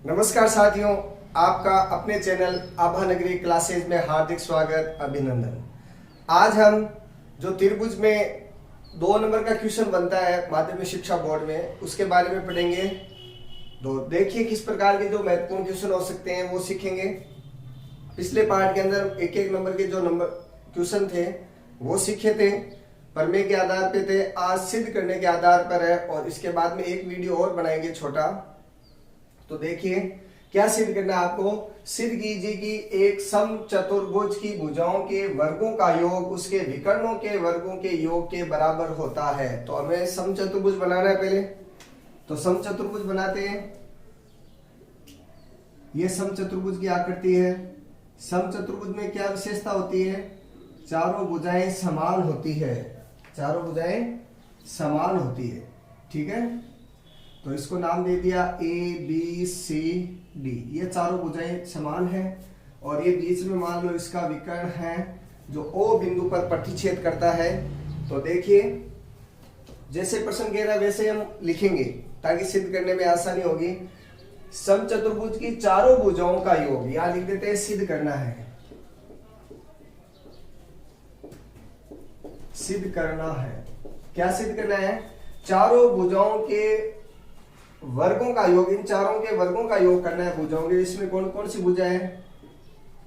नमस्कार साथियों, आपका अपने चैनल आभा नगरी क्लासेज में हार्दिक स्वागत, अभिनंदन। आज हम जो त्रिभुज में 2 नंबर का क्वेश्चन बनता है माध्यमिक शिक्षा बोर्ड में, उसके बारे में पढ़ेंगे। तो देखिए किस प्रकार के जो महत्वपूर्ण क्वेश्चन हो सकते हैं वो सीखेंगे। पिछले पार्ट के अंदर एक एक नंबर के जो नंबर क्वेश्चन थे वो सीखे थे, प्रमेय के आधार पे थे। आज सिद्ध करने के आधार पर है और इसके बाद में एक वीडियो और बनाएंगे छोटा। तो देखिए क्या सिद्ध करना है आपको। सिद्ध कीजिए कि एक समचतुर्भुज की भुजाओं के वर्गों का योग उसके विकर्णों के वर्गों के योग के बराबर होता है। तो हमें समचतुर्भुज बनाना है पहले। तो समचतुर्भुज बनाते हैं। ये समचतुर्भुज की आकृति है। समचतुर्भुज में क्या विशेषता होती है? चारों भुजाएं समान होती है। चारों भुजाएं समान होती है, ठीक है। तो इसको नाम दे दिया ABCD। ये चारों भुजाएं समान है और ये बीच में मान लो इसका विकर्ण है जो O बिंदु पर प्रतिच्छेद करता है। तो देखिए जैसे प्रश्न कह रहा है वैसे हम लिखेंगे ताकि सिद्ध करने में आसानी होगी। समचतुर्भुज की चारों भुजाओं का योग यहां लिख देते हैं, सिद्ध करना है। सिद्ध करना है, क्या सिद्ध करना है? चारों भुजाओं के वर्गों का योग, इन चारों के वर्गों का योग करना है भुजाओं के। इसमें कौन कौन सी भुजा है?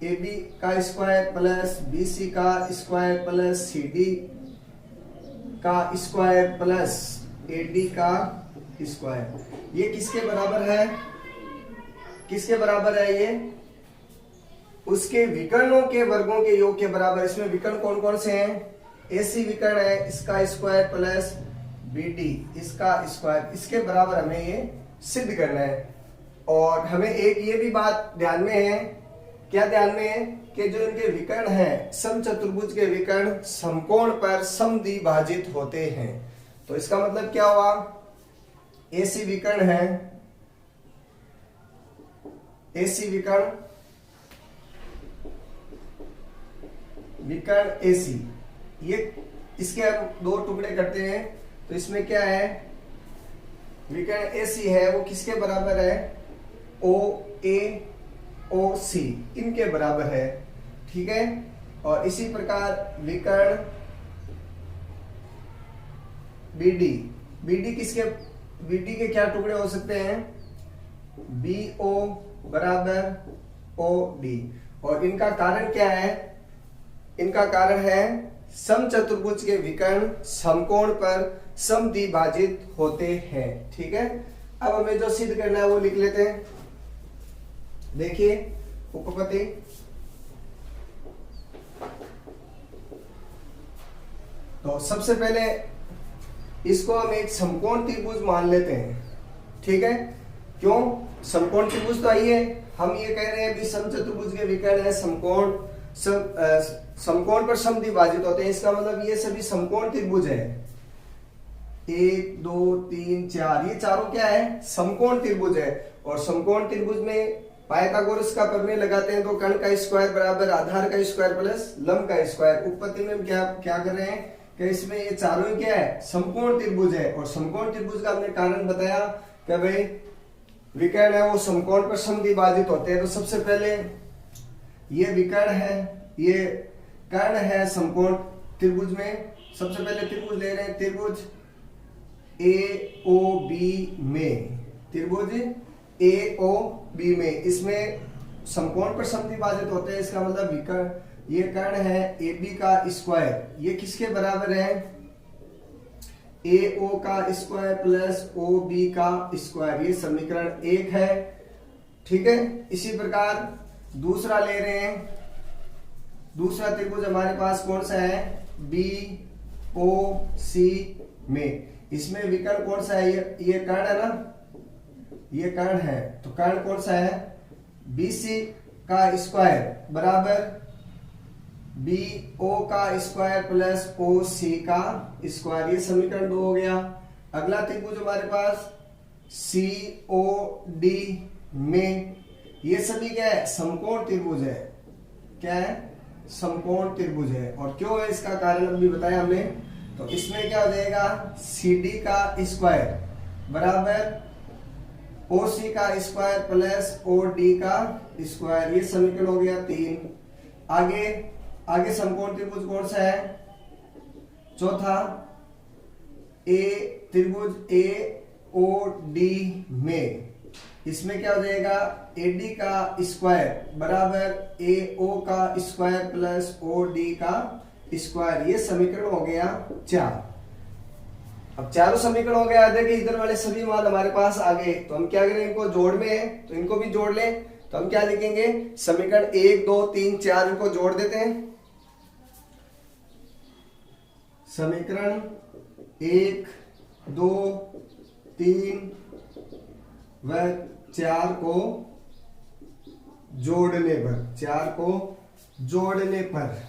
AB का स्क्वायर प्लस BC का स्क्वायर प्लस CD का स्क्वायर प्लस AD का स्क्वायर। ये किसके बराबर है? किसके बराबर है ये? उसके विकर्णों के वर्गों के योग के बराबर। इसमें विकर्ण कौन कौन से हैं? AC विकर्ण है, इसका स्क्वायर प्लस BD इसका स्क्वायर, इसके बराबर हमें ये सिद्ध करना है। और हमें एक ये भी बात ध्यान में है, क्या ध्यान में है कि जो इनके विकर्ण हैं, समचतुर्भुज के विकर्ण समकोण पर समद्विभाजित होते हैं। तो इसका मतलब क्या हुआ? AC विकर्ण है, AC विकर्ण, विकर्ण AC, ये इसके हम 2 टुकड़े करते हैं। तो इसमें क्या है? विकर्ण AC है वो किसके बराबर है? OA OC इनके बराबर है, ठीक है। और इसी प्रकार विकर्ण BD किसके? BD के क्या टुकड़े हो सकते हैं? BO बराबर OD। और इनका कारण क्या है? इनका कारण है समचतुर्भुज के विकर्ण समकोण पर समद्विभाजित होते हैं, ठीक है। अब हमें जो सिद्ध करना है वो लिख लेते हैं। देखिए उपपत्ति, तो सबसे पहले इसको हम एक समकोण त्रिभुज मान लेते हैं, ठीक है। क्यों समकोण त्रिभुज? तो आइए हम ये कह रहे हैं भी समचतुर्भुज के विकर्ण है समकोण, समकोण पर समद्विभाजित होते हैं। इसका मतलब ये सभी समकोण त्रिभुज है। 1 2 3 4 ये चारों क्या है? समकोण त्रिभुज है। और समकोण त्रिभुज में पाइथागोरस का प्रमेय लगाते हैं। तो कर्ण का स्क्वायर बराबर आधार का स्क्वायर प्लस लंब का स्क्वायर। उत्पत्ति में हम क्या कर रहे हैं कि इसमें ये चारों ही क्या है? समकोण त्रिभुज है। और समकोण त्रिभुज का हमने कारण बताया कि भाई विकर्ण है वो समकोण पर समद्विभाजित होते हैं। तो सबसे पहले ये विकर्ण है, ये कर्ण है समकोण त्रिभुज में। सबसे पहले त्रिभुज ले रहे हैं, त्रिभुज AOB में, त्रिभुज AOB में इसमें समकोण पर समद्विभाजित होते हैं। इसका मतलब विकर्ण, ये कर्ण है AB का स्क्वायर, ये किसके बराबर है? AO का स्क्वायर प्लस OB का स्क्वायर। ये समीकरण 1 है, ठीक है। इसी प्रकार दूसरा ले रहे हैं। दूसरा त्रिभुज हमारे पास कौन सा है? BOC में। इसमें विकर्ण कौन सा है? ये कर्ण है ना, ये कर्ण है। तो कर्ण कौन सा है? BC का स्क्वायर बराबर BO का स्क्वायर प्लस OC का स्क्वायर। ये समीकरण 2 हो गया। अगला त्रिभुज हमारे पास COD में, ये सभी क्या है? समकोण त्रिभुज है। क्या है? समकोण त्रिभुज है। और क्यों है इसका कारण अभी बताया हमने। तो इसमें क्या हो जाएगा? CD का स्क्वायर बराबर ओ सी का स्क्वायर प्लस ओ डी का स्क्वायर, ये समीकरण हो गया 3। आगे आगे समकोण त्रिभुज कौन सा है? चौथा, ए त्रिभुज ए ओ डी में, इसमें क्या हो जाएगा? एडी का स्क्वायर बराबर ए ओ का स्क्वायर प्लस ओ डी का स्क्वायर, ये समीकरण हो गया 4। अब चारों समीकरण हो गया। देखिए इधर वाले सभी मान हमारे पास आ गए, तो हम क्या करें? इनको जोड़ में है तो इनको भी जोड़ लें। तो हम क्या लिखेंगे? समीकरण 1 2 3 4 इनको जोड़ देते हैं। समीकरण 1 2 3 व 4 को जोड़ने पर, 4 को जोड़ने पर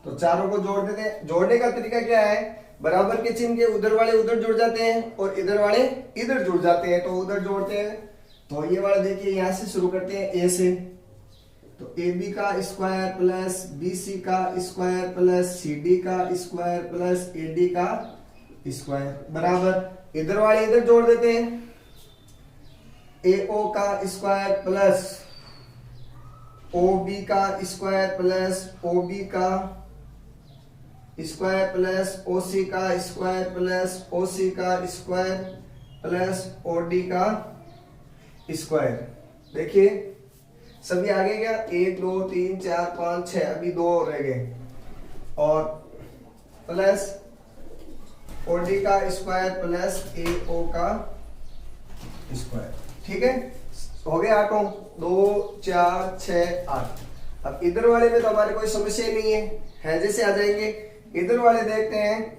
तो चारों को जोड़ देते हैं। जोड़ने का तरीका क्या है? बराबर के चिन्ह के उधर वाले उधर जुड़ जाते हैं और इधर वाले इधर जुड़ जाते हैं, तो उधर जोड़ते हैं। तो ये वाला देखिए, यहां से शुरू करते हैं ए से, तो ए बी का स्क्वायर प्लस बी सी का स्क्वायर प्लस सी डी का स्क्वायर प्लस ए डी का स्क्वायर बराबर, इधर वाले इधर जोड़ देते हैं, ए ओ का स्क्वायर प्लस ओ बी का स्क्वायर प्लस ओ बी का स्क्वायर प्लस ओ सी का स्क्वायर प्लस ओ सी का स्क्वायर प्लस ओ डी का स्क्वायर। देखिए सभी आ गए क्या? 1 2 3 4 5 6, अभी 2 रह गए, और प्लस ओ डी का स्क्वायर प्लस ए ओ का स्क्वायर। ठीक है, हो गया 8, 2 4 6 8। अब इधर वाले में तो हमारे कोई समस्या नहीं है जैसे आ जाएंगे। इधर वाले देखते हैं,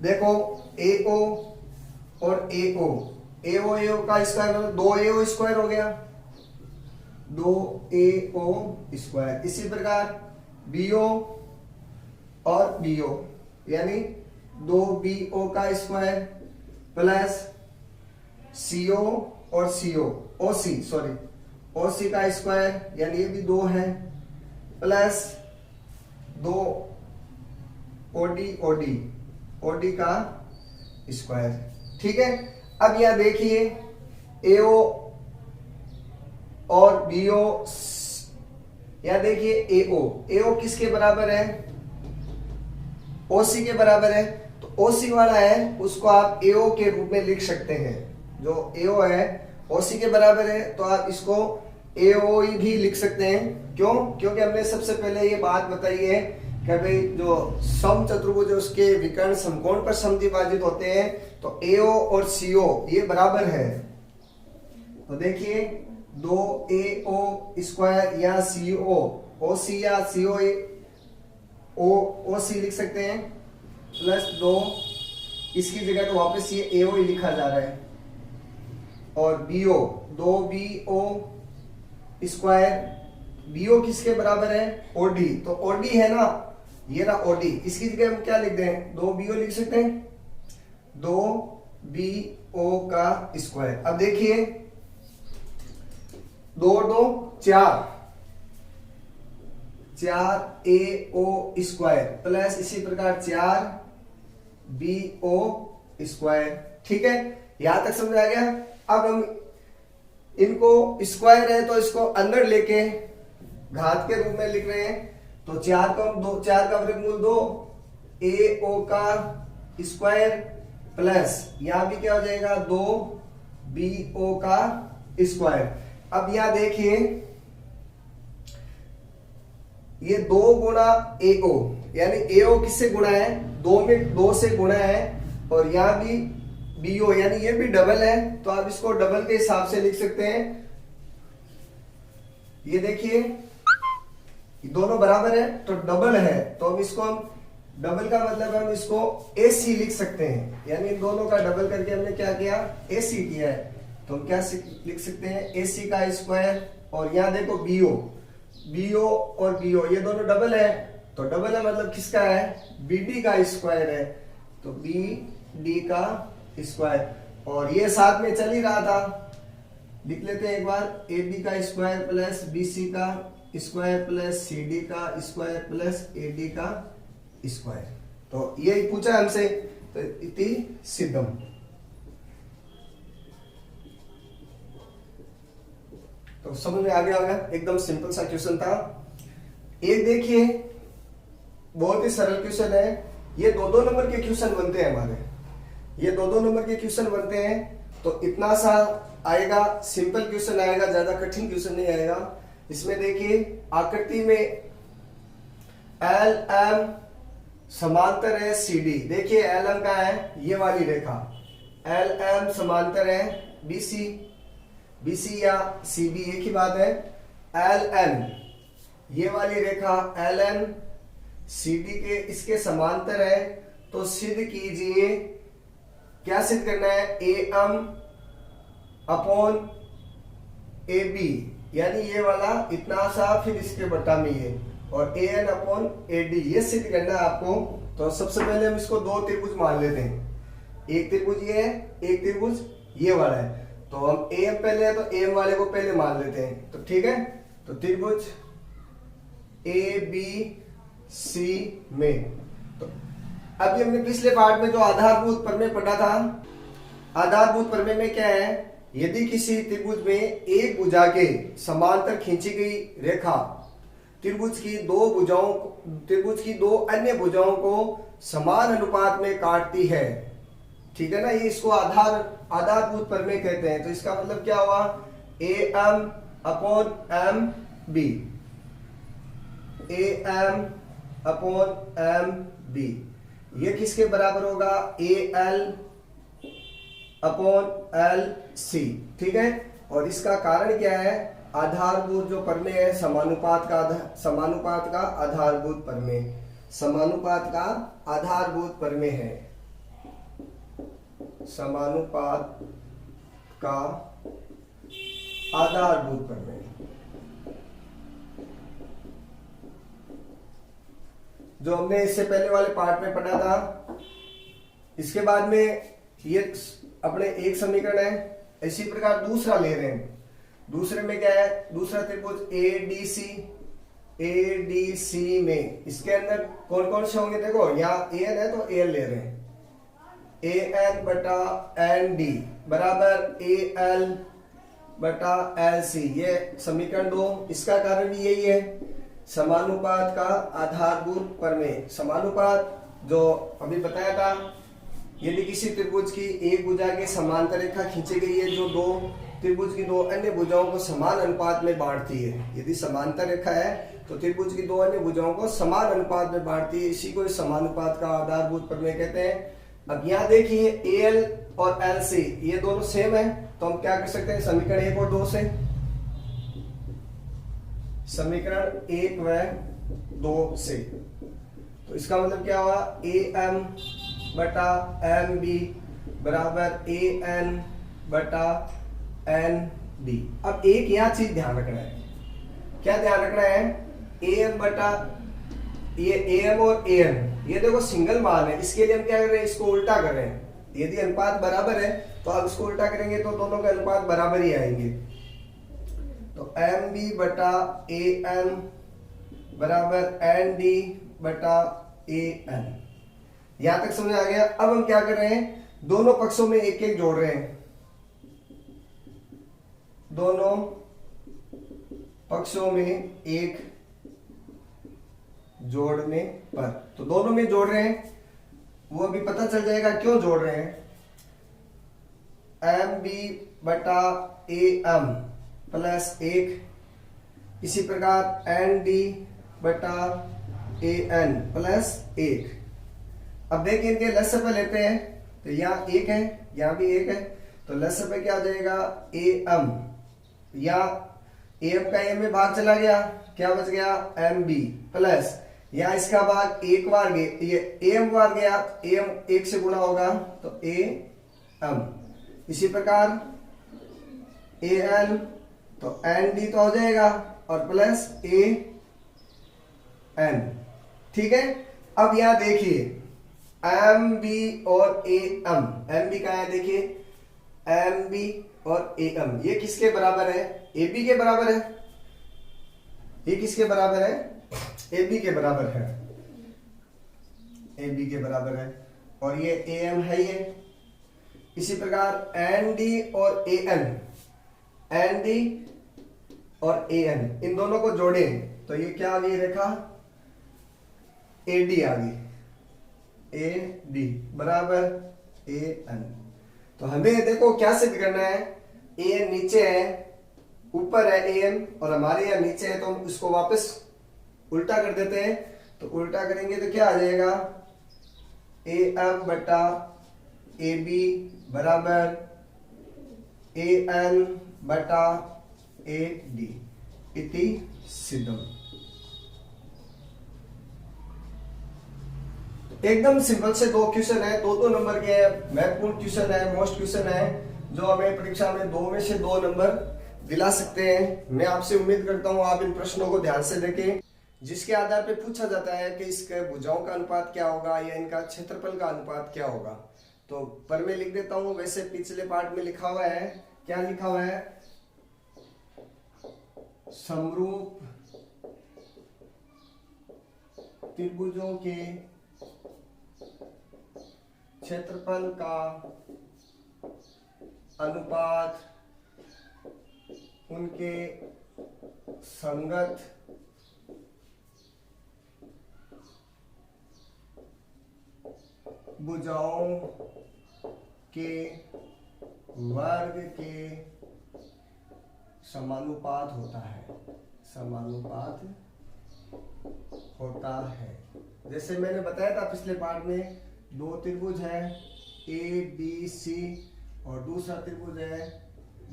देखो ए ओ और ए ओ, ए ओ का स्क्वायर 2 ए ओ स्क्वायर हो गया, 2 ए ओ स्क्वायर। इसी प्रकार बी ओ और बी ओ यानी 2 बी ओ का स्क्वायर प्लस सी ओ और सी ओ, ओ सी सॉरी ओ सी का स्क्वायर यानी ये भी 2 है, प्लस 2 ओडी ओडी ओडी का स्क्वायर। ठीक है, अब यहां देखिए एओ और बीओ, यहां देखिए एओ, एओ किसके बराबर है? ओसी के बराबर है। तो ओसी वाला है उसको आप एओ के रूप में लिख सकते हैं। जो एओ है ओसी के बराबर है तो आप इसको एओ भी लिख सकते हैं। क्यों? क्योंकि हमने सबसे पहले ये बात बताई है कि भाई जो सम चतुर्भुज उसके विकर्ण समकोण पर समद्विभाजित होते हैं, तो एओ और सीओ ये बराबर है। तो देखिए 2AO स्क्वायर या सीओ, ओसी या सीओ ओसी लिख सकते हैं, प्लस 2 इसकी जगह तो वापस ये एओ ही लिखा जा रहा है, और बीओ 2BO स्क्वायर, बीओ किसके बराबर है? ओडी। तो ओडी है ना, ये ना ओडी, इसकी जगह हम क्या लिख दें? 2BO लिख सकते हैं, 2BO का स्क्वायर। अब देखिए 2 2 4 4AO स्क्वायर प्लस इसी प्रकार 4BO स्क्वायर। ठीक है, यहां तक समझ आ गया। अब हम इनको स्क्वायर है तो इसको अंदर लेके घात के रूप में लिख रहे हैं, तो 4 को हम 4 का वर्गमूल 2 AO का स्क्वायर प्लस यहां भी क्या हो जाएगा 2BO का स्क्वायर। अब यहां देखिए ये 2 गुणा AO यानी AO किससे गुणा है? 2 में 2 से गुणा है, और यहां भी BO यानी ये भी डबल है, तो आप इसको डबल के हिसाब से लिख सकते हैं। ये देखिए दोनों बराबर है तो डबल है, तो हम इसको डबल का मतलब हम इसको AC लिख सकते हैं, यानी इन दोनों का डबल करके हमने क्या किया? AC किया है। तो हम क्या लिख सकते हैं? AC का स्क्वायर, और यहां देखो BO और BO ये दोनों डबल है, तो डबल है मतलब किसका है? BD का स्क्वायर है, तो BD का स्क्वायर, और ये साथ में चल ही रहा था, लिख लेते हैं एक बार, AB का स्क्वायर प्लस BC का स्क्वायर प्लस CD का स्क्वायर प्लस AD का स्क्वायर। तो यही पूछा हमसे तो इति सिद्धम। तो समझ में आ गया होगा, एकदम सिंपल सा क्वेश्चन था। एक देखिए बहुत ही सरल क्वेश्चन है, ये 2-2 नंबर के क्वेश्चन बनते हैं हमारे, ये 2-2 नंबर के क्वेश्चन बनते हैं। तो इतना सा आएगा, सिंपल क्वेश्चन आएगा, ज्यादा कठिन क्वेश्चन नहीं आएगा। इसमें देखिए आकृति में एल एम समांतर है सी डी। देखिए एल एम का है ये वाली रेखा, एल एम समांतर है बी सी, बी सी या सी बी एक ही बात है। एल एन ये वाली रेखा एल एन सी डी के इसके समांतर है। तो सिद्ध कीजिए, क्या सिद्ध करना है, A M upon A B, यानी ये वाला इतना सा फिर इसके बटा में ये, और A N upon A D, ये सिद्ध करना है आपको। तो सबसे पहले हम इसको 2 त्रिभुज मान लेते हैं, एक त्रिभुज ये है, एक त्रिभुज ये वाला है। तो हम ए एम पहले है तो ए एम वाले को पहले मान लेते हैं, तो ठीक है। तो त्रिभुज ए बी सी में, तो अभी हमने पिछले पार्ट में जो आधारभूत प्रमेय पढ़ा था, आधारभूत प्रमेय में क्या है, यदि किसी त्रिभुज में एक भुजा के समांतर खींची गई रेखा त्रिभुज की 2 अन्य भुजाओं को समान अनुपात में काटती है, ठीक है ना, ये इसको आधारभूत प्रमेय कहते हैं। तो इसका मतलब क्या हुआ, A M upon M B, A M upon M B, ये किसके बराबर होगा, A L upon L C, ठीक है। और इसका कारण क्या है, आधारभूत जो प्रमेय है, समानुपात का आधारभूत प्रमेय, समानुपात का आधारभूत प्रमेय है, समानुपात का आधारभूत प्रमेय। जो हमने इससे पहले वाले पार्ट में पढ़ा था। इसके बाद में ये अपने एक समीकरण है, इसी प्रकार दूसरा ले रहे हैं। दूसरे में क्या है, दूसरा त्रिभुज ए डी सी में इसके अंदर कौन कौन से होंगे, देखो यहाँ ए एन है तो ए एन ले रहे हैं, ए एन बटा एन डी बराबर ए एल बटा एल सी, ये समीकरण 2। इसका कारण भी यही है, समानुपात का आधारभूत प्रमेय। समानुपात जो अभी बताया था, यदि किसी त्रिभुज की एक भुजा के समांतर रेखा खींची गई है जो त्रिभुज की 2 अन्य भुजाओं को समान अनुपात में बांटती है। यदि समांतर रेखा है तो त्रिभुज की 2 अन्य भुजाओं को समान अनुपात में बांटती है, इसी को समानुपात का आधारभूत प्रमेय कहते हैं। अब यहाँ देखिए ए एल और एल सी ये दोनों सेम है, तो हम क्या कर सकते हैं, समीकरण 1 और 2 से, समीकरण 1 व 2 से। तो इसका मतलब क्या हुआ, ए एम बटा एम बी बराबर ए एन बटा एन डी। अब एक यहाँ चीज ध्यान रखना है, क्या ध्यान रखना है, ए एम बटा ये ए एम और ए एन, ये देखो सिंगल मान है, इसके लिए हम क्या कर रहे हैं, इसको उल्टा कर रहे हैं। यदि अनुपात बराबर है तो अब इसको उल्टा करेंगे तो दोनों के अनुपात बराबर ही आएंगे। तो एम बी बटा ए एन बराबर एन डी बटा ए एन। यहां तक समझ आ गया। अब हम क्या कर रहे हैं, दोनों पक्षों में एक एक जोड़ रहे हैं, दोनों पक्षों में एक जोड़ने पर, तो दोनों में जोड़ रहे हैं, वो अभी पता चल जाएगा क्यों जोड़ रहे हैं। एम बी बटा ए एम प्लस 1, इसी प्रकार एन डी बटा ए एन प्लस 1। अब देखिए इनके लसपे लेते हैं, तो यहाँ 1 है, यहाँ भी 1 है, तो लसपे क्या आ जाएगा, ए एम, या ए एम का ए में भाग चला गया, क्या बच गया, एम बी प्लस, यहाँ इसका भाग 1 बार गया, ये ए एम बार गया, ए एम 1 से गुणा होगा तो ए एम, इसी प्रकार ए एन तो एन डी तो हो जाएगा और प्लस ए एन, ठीक है। अब यहां देखिए एम बी और ए एम बी का है, देखिए एम बी और ए एम, ये किसके बराबर है, ए बी के बराबर है। ये किसके बराबर है, ए बी के बराबर है, ए बी के बराबर है। और ये AM है ये। इसी प्रकार ND और AN, ND और AN इन दोनों को जोड़े तो ये क्या आ गई रेखा, AD आ गई, AD बराबर AN। तो हमें देखो क्या सिद्ध करना है, AN नीचे है, ऊपर है AM और हमारे यहाँ नीचे है, तो हम इसको वापस उल्टा कर देते हैं। तो उल्टा करेंगे तो क्या आ जाएगा, AM बटा AB बराबर AN बटा AD इति सिद्धम। एकदम सिंपल से दो क्वेश्चन है, दो नंबर के महत्वपूर्ण क्वेश्चन है, मोस्ट क्वेश्चन है, जो हमें परीक्षा में 2 में से 2 नंबर दिला सकते हैं। मैं आपसे उम्मीद करता हूं आप इन प्रश्नों को ध्यान से देखें, जिसके आधार पर पूछा जाता है कि इसके भुजाओं का अनुपात क्या होगा या इनका क्षेत्रफल का अनुपात क्या होगा। तो पर मैं लिख देता हूं, वैसे पिछले पार्ट में लिखा हुआ है, क्या लिखा हुआ है, समरूप त्रिभुजों के क्षेत्रफल का अनुपात उनके संगत भुजाओं के वर्ग के समानुपात होता है, समानुपात होता है। जैसे मैंने बताया था पिछले पार्ट में, 2 त्रिभुज है ABC और दूसरा त्रिभुज है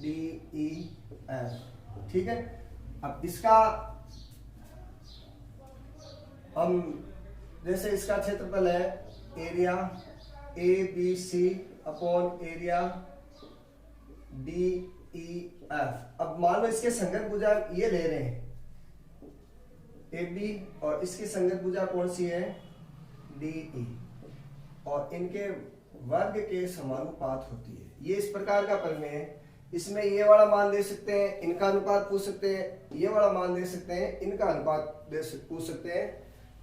DEF, ठीक है। अब इसका हम जैसे इसका क्षेत्रफल है area ABC upon area DEF। अब मान लो इसके संगत भुजा ये ले रहे हैं AB और इसकी संगत भुजा कौन सी है, DE, और इनके वर्ग के समानुपात होती है। ये इस प्रकार का प्रमेय है। इसमें ये वाला मान दे सकते हैं, इनका अनुपात पूछ सकते हैं, ये वाला मान दे सकते हैं, इनका अनुपात पूछ सकते हैं।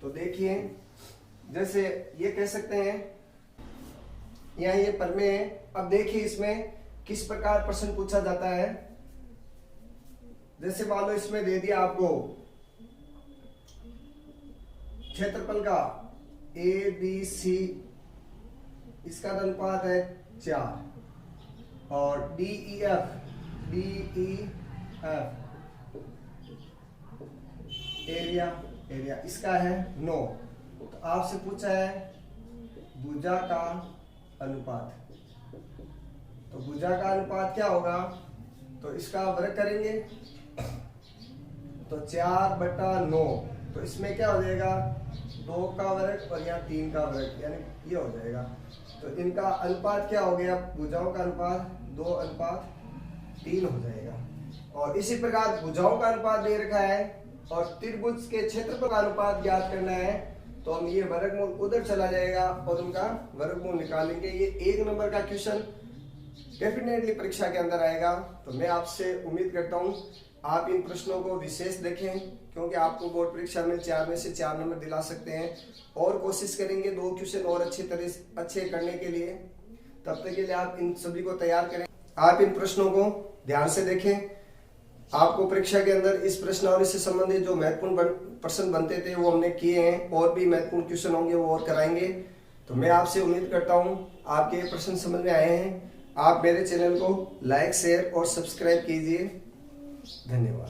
तो देखिए जैसे ये कह सकते हैं, यहाँ ये प्रमेय है। अब देखिए इसमें किस प्रकार प्रश्न पूछा जाता है। जैसे मान लो इसमें दे दिया आपको क्षेत्रफल का ABC, इसका अनुपात है 4 और DEF एरिया इसका है 9। तो आपसे पूछा है भुजा का अनुपात, तो भुजा का अनुपात क्या होगा, तो इसका वर्ग करेंगे तो 4 बटा 9, तो इसमें क्या हो जाएगा, 2 का वर्ग और यहाँ 3 का वर्ग, यानी ये हो जाएगा। तो इनका अनुपात क्या हो गया, भुजाओं का अनुपात 2:3 हो जाएगा। और इसी प्रकार भुजाओं का अनुपात दे रखा है और त्रिभुज के क्षेत्रफल का अनुपात ज्ञात करना है, तो हम ये वर्गमूल उधर चला जाएगा और उनका वर्गमूल निकालेंगे। ये 1 नंबर का क्वेश्चन डेफिनेटली परीक्षा के अंदर आएगा। तो मैं आपसे उम्मीद करता हूँ आप इन प्रश्नों को विशेष देखें, क्योंकि आपको बोर्ड परीक्षा में 4 में से 4 नंबर दिला सकते हैं। और कोशिश करेंगे 2 क्वेश्चन और अच्छे करने के लिए। तब तक के लिए आप इन सभी को तैयार करें। आप इन प्रश्नों को ध्यान से देखें। आपको परीक्षा के अंदर इस प्रश्नावली से संबंधित जो महत्वपूर्ण प्रश्न बनते थे वो हमने किए हैं, और भी महत्वपूर्ण क्वेश्चन होंगे वो और कराएंगे। तो मैं आपसे उम्मीद करता हूँ आपके ये प्रश्न समझ में आए हैं। आप मेरे चैनल को लाइक, शेयर और सब्सक्राइब कीजिए। धन्यवाद।